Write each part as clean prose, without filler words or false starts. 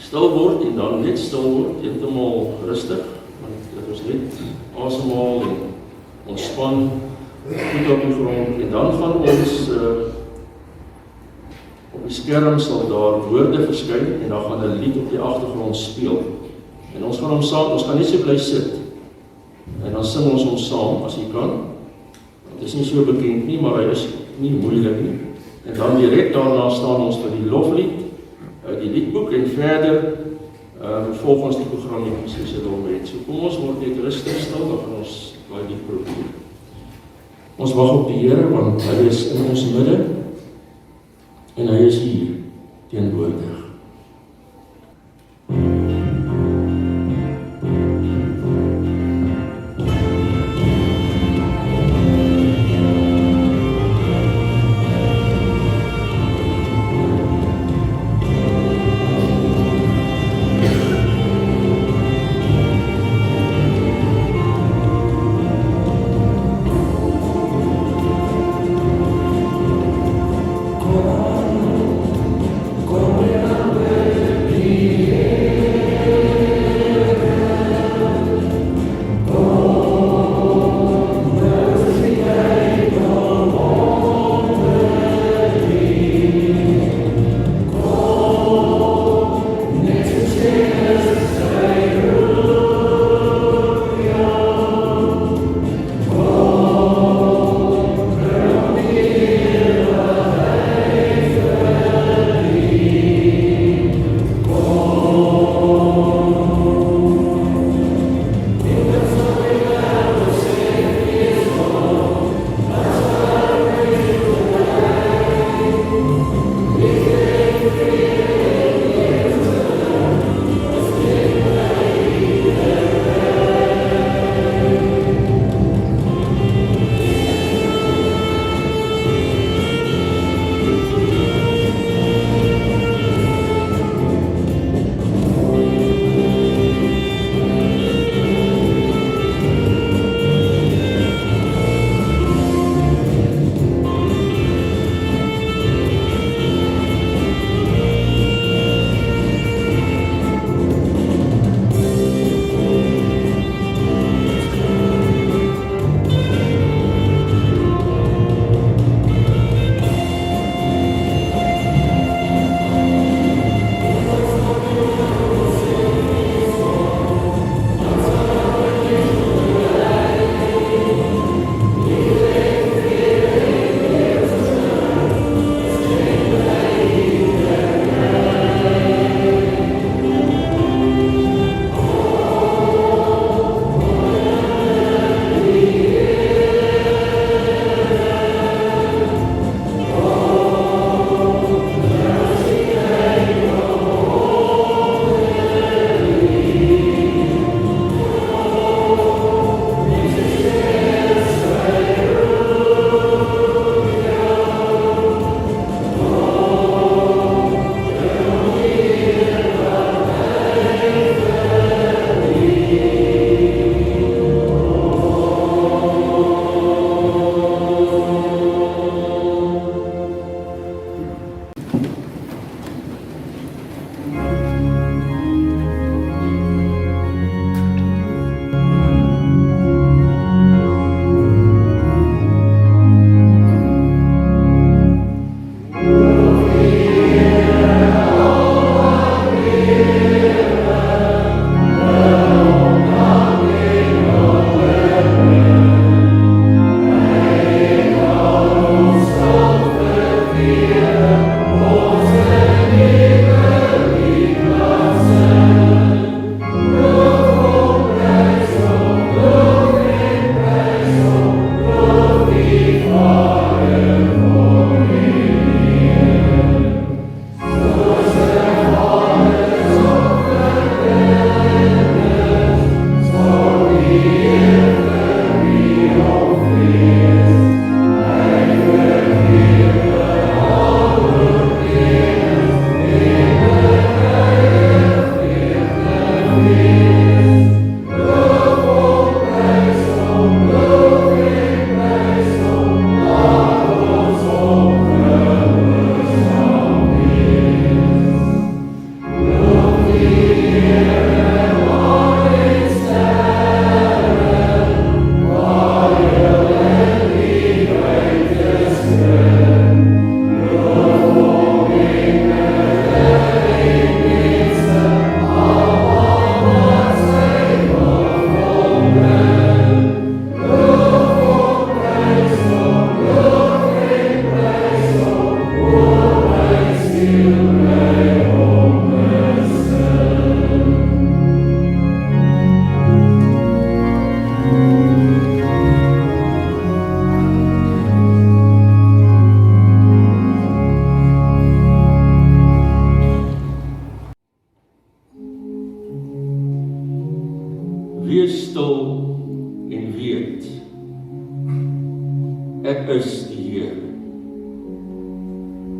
stil word en dan net stil word, heeltemal rustig, dat ons net asemhaal en ontspan, goed op die grond, en dan gaan ons op die skerm sal daar woorde verskyn en dan gaan 'n lied op die agtergrond speel. En ons gaan hom saam, ons gaan net so bly sit. En dan sing ons hom saam as jy kan. Het is nie so bekend nie, maar hy is nie moeilik nie. En dan direk daarna staan ons vir die loflied uit die liedboek en verder volg ons die program nie soos dit hom het. So kom ons word net rustig stil, dan gaan ons daai lied probeer. Ons wag op die Here want hy is in ons midde. En hy is hier teenwoordig. Como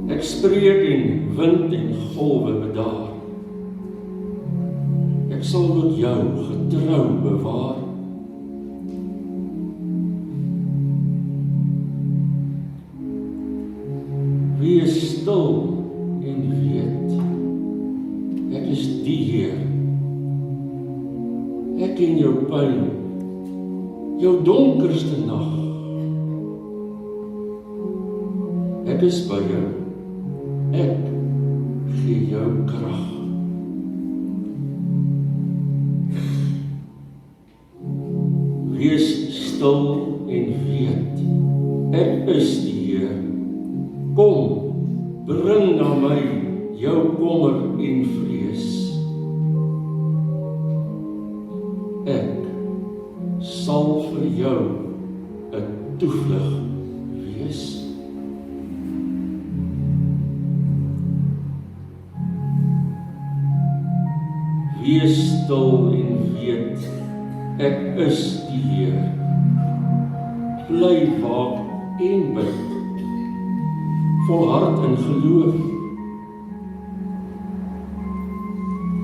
Ek spreek en wind en golwe bedaar. Ek sal tot jou getrou bewaar. Wees stil en weet, ek is die Heer. Ek ken jou pyn, jou donkerste nag. Ek is by jou, ek gee jou krag. Wees stil en weet, ek is die Heer. Kom, bring na my jou kommer en vrees. Ek sal vir jou 'n toevlug wees. Wees stil en weet, ek is die Heer. Bly waak en bid, volhard in geloof.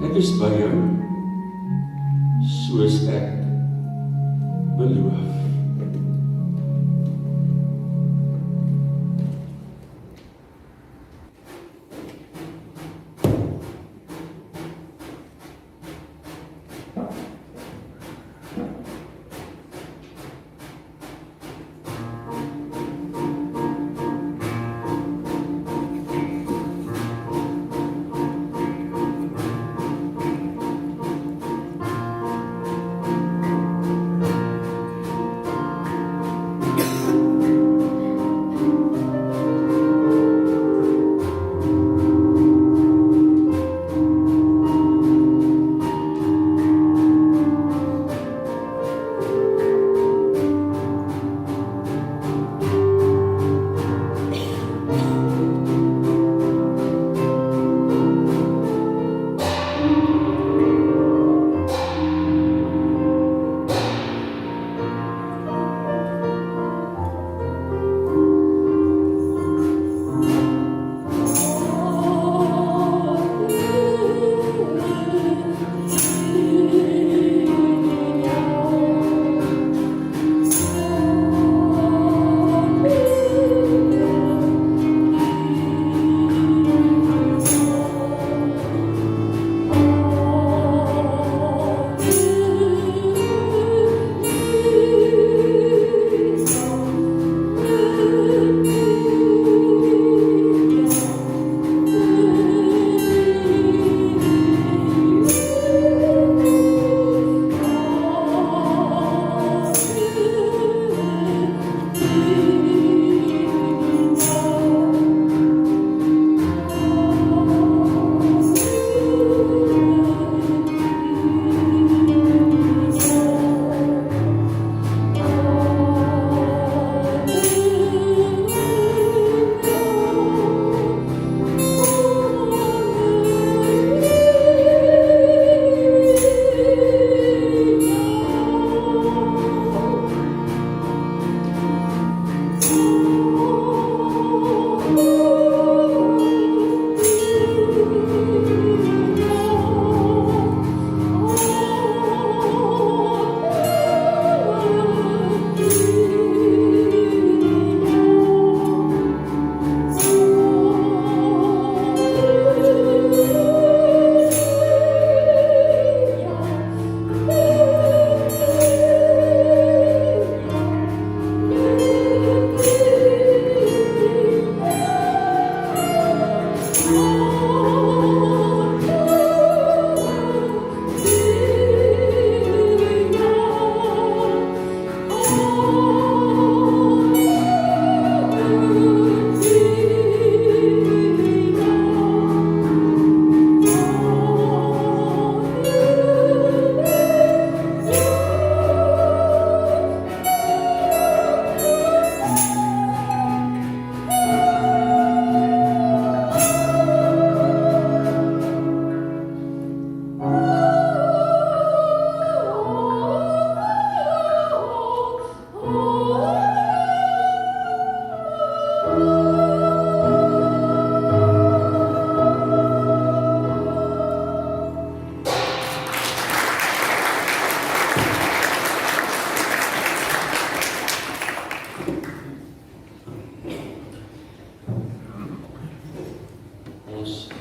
Ek is by jou, soos ek beloof.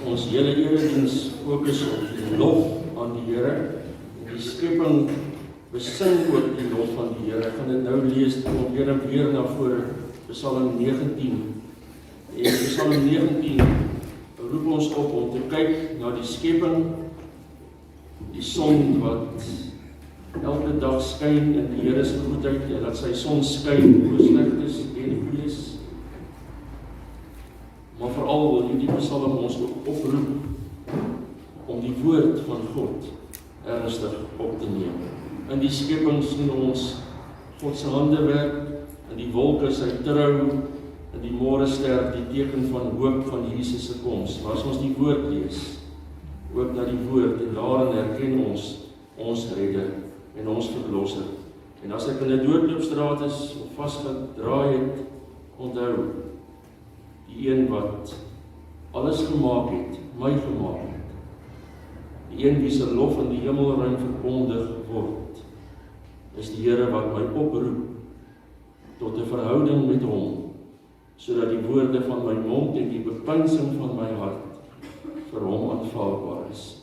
ons hele erediens fokus op die lof aan die Here. En die skepping besing ook die lof van die Here. Ek gaan dit nou lees, kom weer na vore, Psalm 19. En Psalm 19 roep ons op om te kyk na die skepping, die son wat elke dag skyn in die Here se goedheid, en dat sy son skyn oor slegtes en goedes. Maar veral wil hierdie Psalm ons ook oproep om die woord van God ernstig op te neem. In die skepping sien ons God se handewerk, in die wolke sy trou, in die môrester die teken van hoop van Jesus se koms. Maar as ons die woord lees, ook na die woord, en daarin herken ons redder en ons verlosser. En as ek in 'n doodloopstraat is of vasgedraai het, onthou die een wat alles gemaak het, my gemaak het. Die een wie se lof in die hemelruim verkondig word, is die Here wat my oproep tot 'n verhouding met hom, sodat die woorde van my mond en die bepeinsing van my hart vir hom aanvaarbaar is,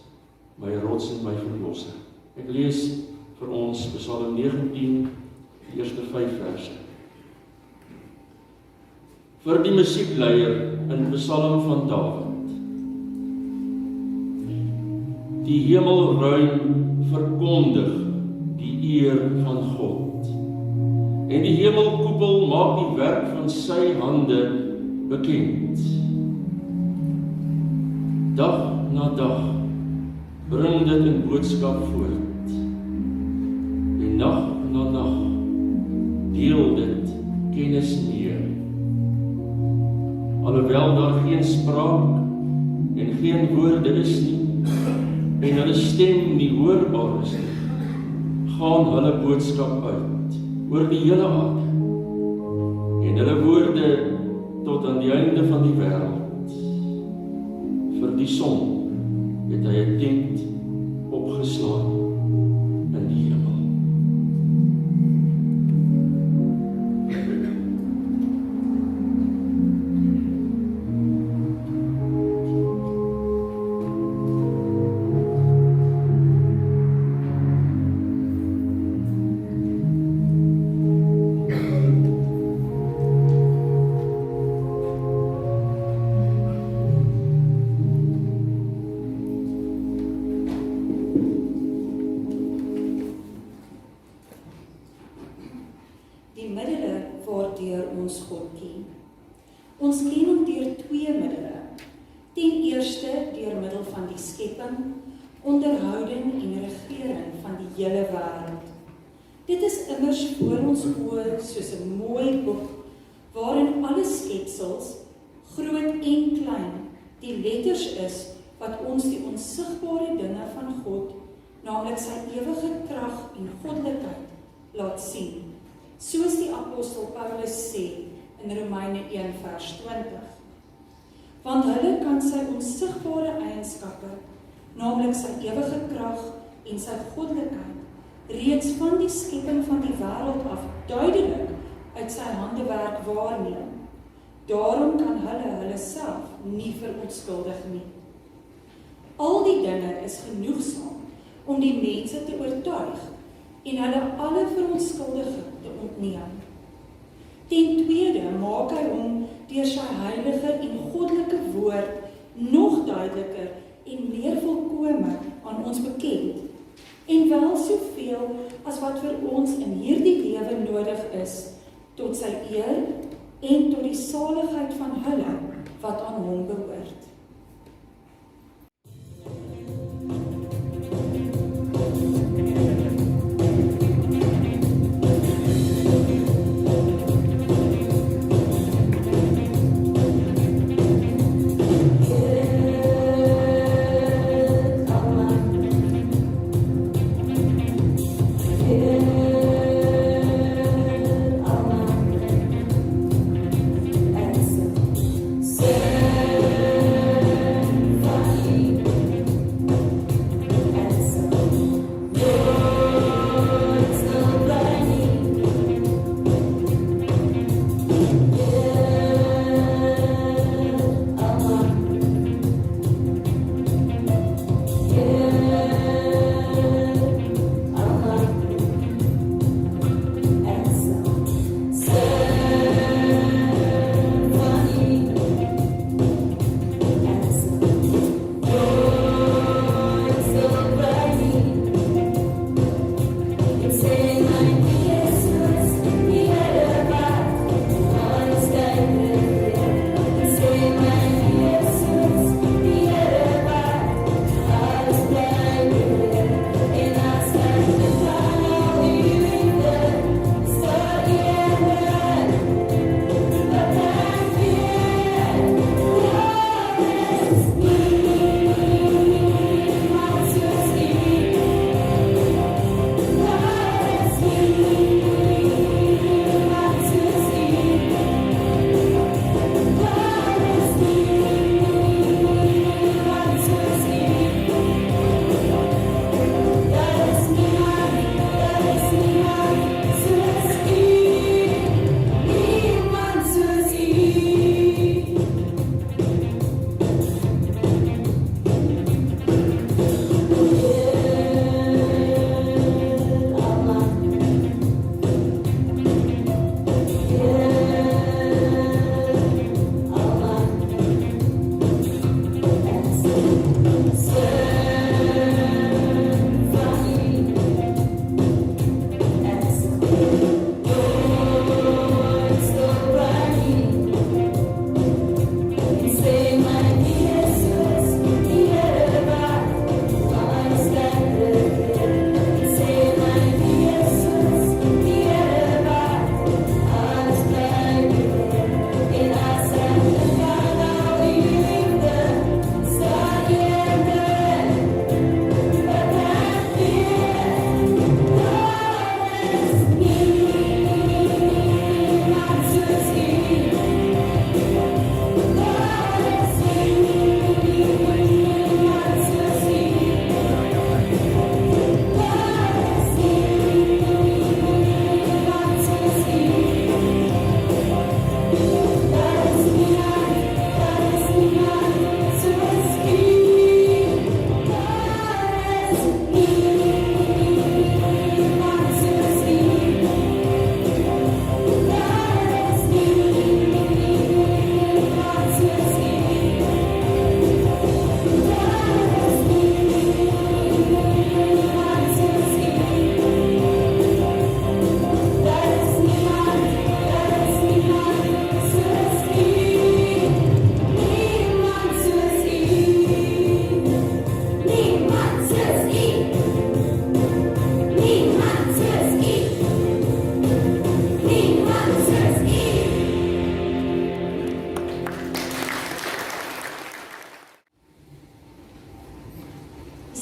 my rots en my verlosser. Ek lees vir ons Psalm 19, die eerste 5 verse. Vir die musiekleier in Psalm van Dawid. Die hemelruim verkondig die eer van God. En die hemelkoepel maak die werk van sy hande bekend. Dag na dag bring dit 'n boodskap voort. En nag na nag deel dit kennis mee. Alhoewel daar geen spraak en geen woorde is nie, en hulle stem nie hoorbaar is nie, gaan hulle boodskap uit oor die hele aarde, en hulle woorde tot aan die einde van die wêreld. Vir die son het hy 'n tent opgeslaan in die hemel. Ons ken hom deur 2 middele. Ten eerste deur middel van die skepping, onderhouding en regering van die hele wêreld. Dit is immers voor ons oë soos 'n mooi boek, waarin alle skepsels, groot en klein, die letters is wat ons die onsigbare dinge van God, naamlik sy ewige krag en goddelikheid, laat sien. Soos die apostel Paulus sê in Romeine 1 vers 20. Want hulle kan sy onsigbare eienskappe, naamlik sy ewige krag en sy goddelikheid, reeds van die skepping van die wêreld af duidelik uit sy handewerk waarneem. Daarom kan hulle self nie verontskuldig nie. Al die dinge is genoegsaam om die mense te oortuig en hulle alle verontskuldiging te ontneem. Ten tweede maak hy hom deur sy heilige en goddelike woord nog duideliker en meer volkome aan ons bekend, en wel soveel as wat vir ons in hierdie lewe nodig is, tot sy eer en tot die saligheid van hulle wat aan hom behoort. Say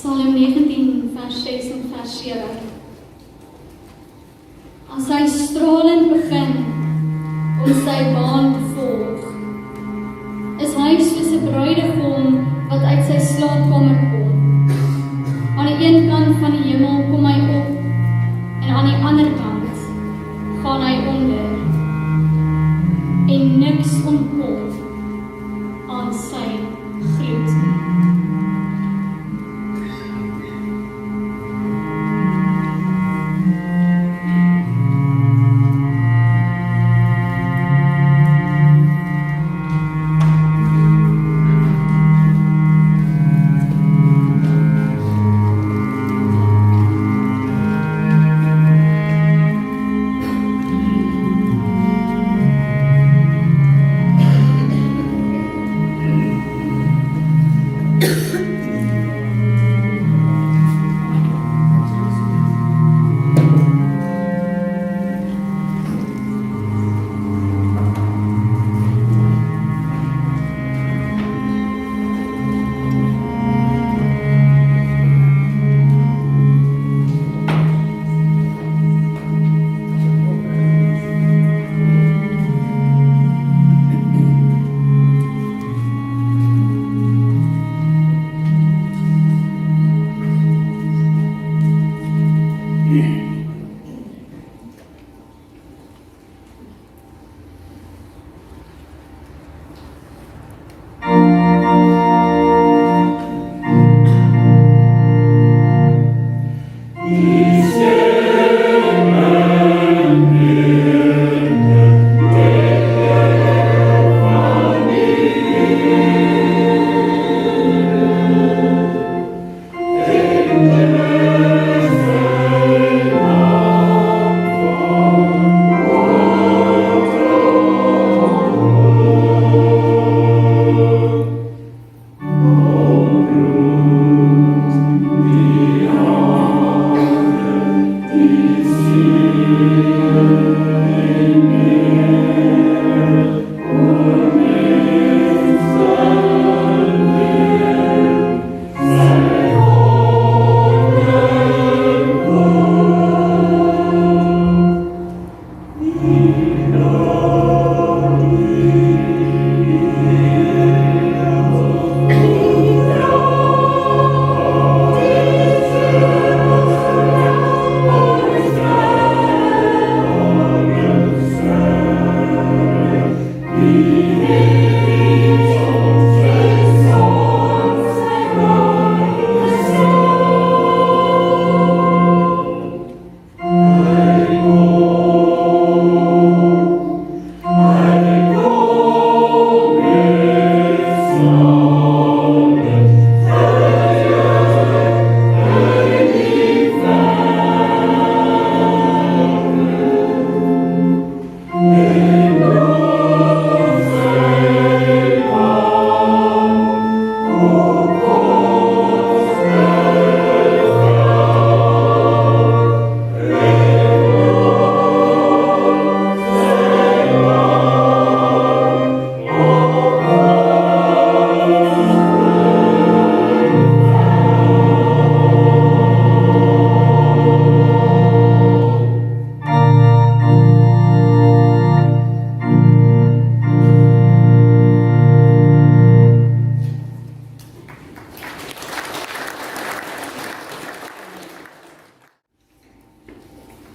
Psalm 19 vers 6 en vers 7. As hy stralend begin om sy baan te volg, is hy soos 'n bruidegom wat uit sy slaapkamer kom. Aan die een kant van die hemel kom hy op, en aan die ander kant gaan hy onder, en niks ontkom aan sy gloed nie.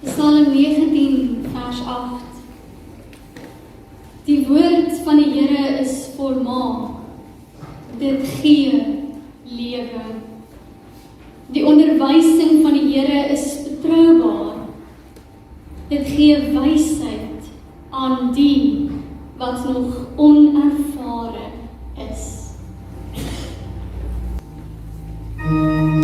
Psalm 19 vers 8. Die woord van die Here is volmaak, dit gee lewe. Die onderwysing van die Here is betroubaar, dit gee wysheid aan die wat nog onervare is. Amen.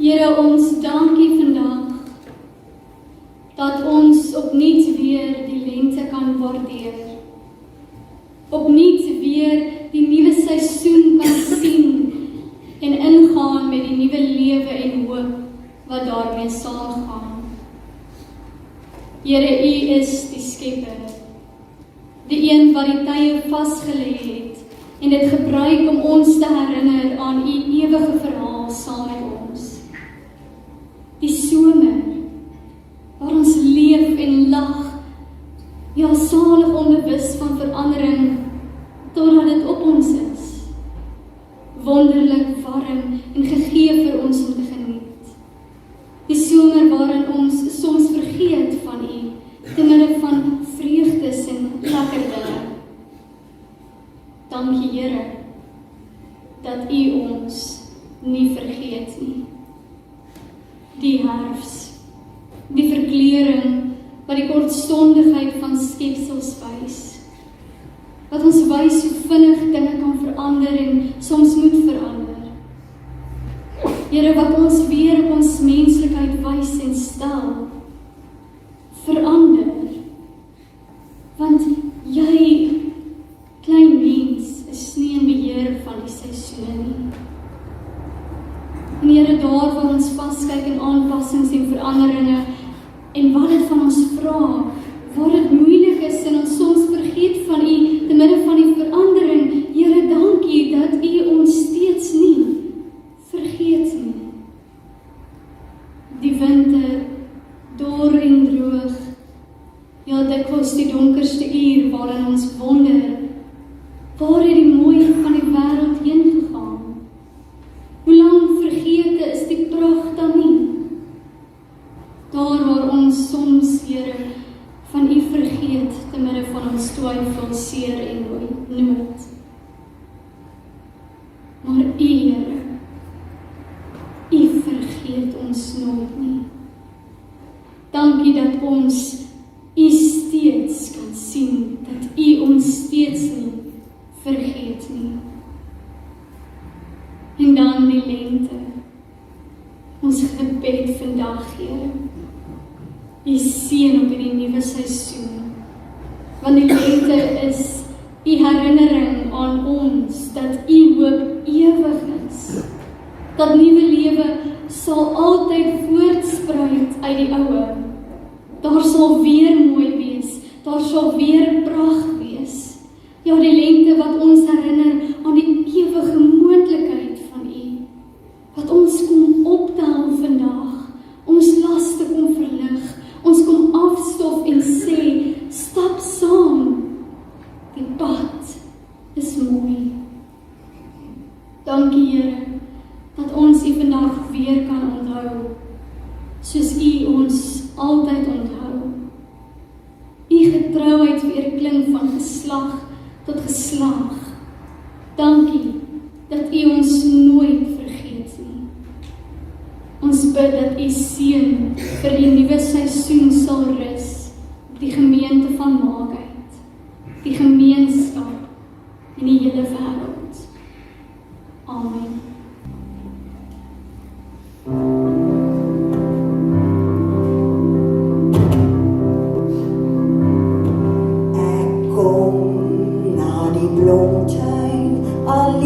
Here ons dankie vandag dat ons opnuut weer die lente kan waardeer. Opnuut weer die nuwe seisoen kan sien en ingaan met die nuwe lewe en hoop wat daarmee saamgaan. Here, U is die Skepper, die een wat die tye vasgelê het en dit gebruik om ons te herinner aan U ewige verhaal saam met ons. Die somer, waar ons leef en lag, ja, salig onbewus van verandering, totdat dit op ons is. Wonderlik warm en gegee vir ons om te geniet. Die somer waarin ons soms vergeet van U, te midde van vreugdes en lekker dinge. Dankie, Here, dat U ons nie vergeet nie. Die herfs, die verkleuring, wat die kortstondigheid van skepsels wys, wat ons wys hoe vinnig dinge kan verander en soms moet verander. Here, wat ons weer op ons menslikheid wys en stel, verander, want Jy, klein mens, is nie in beheer van die seisoene nie. En Here, daar waar ons vaskyk in aanpassings en veranderinge, en wat dit van ons vra, waar dit moeilik is en ons soms vergeet van U, te midde van die verandering, Here, dankie dat U ons steeds nie vergeet nie. Die winter, dor en droog, ja, dikwels die donkerste uur waarin ons wonder, waar het die mooi van die wêreld heen gegaan? Hoe lang vergete is die pragt dan nie? Daar waar ons soms, Here, van U vergeet, te midde van ons twyfel, seer en nood. Maar U, Here, U vergeet ons nooit nie. Dankie dat ons U steeds kan sien, dat U ons steeds nie vergeet nie. En dan die lente, ons gebed vandag, Here, U seën op hierdie nuwe seisoen, want die lente is U herinnering aan ons, dat U hoop ewig is, dat nuwe lewe sal altyd voortspruit uit die oue. Daar sal weer mooi wees, daar sal weer pragt wees. Ja, die lente wat ons herinner aan die ewige moontlikheid van U, wat ons kom optel vandag, ons laste kom verlig, ons kom afstof en sê, stap saam, die pad is mooi. Dankie, Here, dat ons U vandag weer kan onthou, soos U ons altyd onthou. U getrouheid weer klink van geslag tot geslag. Dankie dat U ons nooit vergeet nie. Ons bid dat U seën vir die nuwe seisoen sal rus op die gemeente van Maakheid, die gemeenskap en die hele wêreld. Amen. Any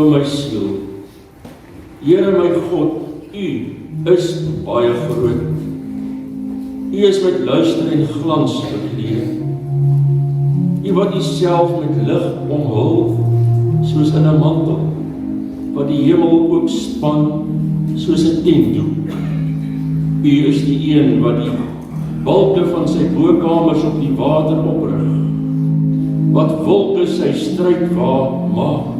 O my siel, Here my God, U is baie groot. U is met luister en glans bekleed. U wat Uself met lig omhul, soos in 'n mantel, wat die hemel oopspan, soos 'n tentdoek. U is die een wat die balke van sy bokamers op die water oprig, wat wolke sy strydwa maak,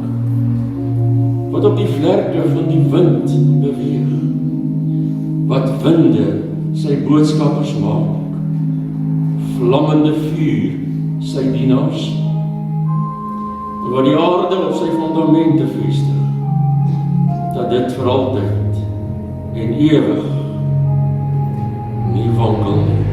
wat op die vlerke van die wind beweeg, wat winde sy boodskappers maak, vlammende vuur sy dienaars, en wat die aarde op sy fondamente vestig, dat dit vir altyd en ewig nie wankel nie.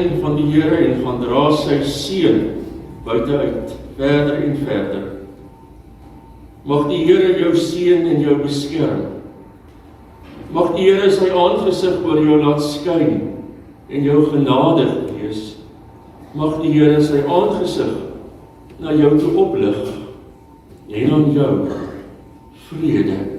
seën van die Here en gaan dra sy seën buite uit, verder en verder. Mag die Here jou seën en jou beskerm. Mag die Here sy aangesig oor jou laat skyn en jou genadig wees. Mag die Here sy aangesig na jou toe oplig en aan jou vrede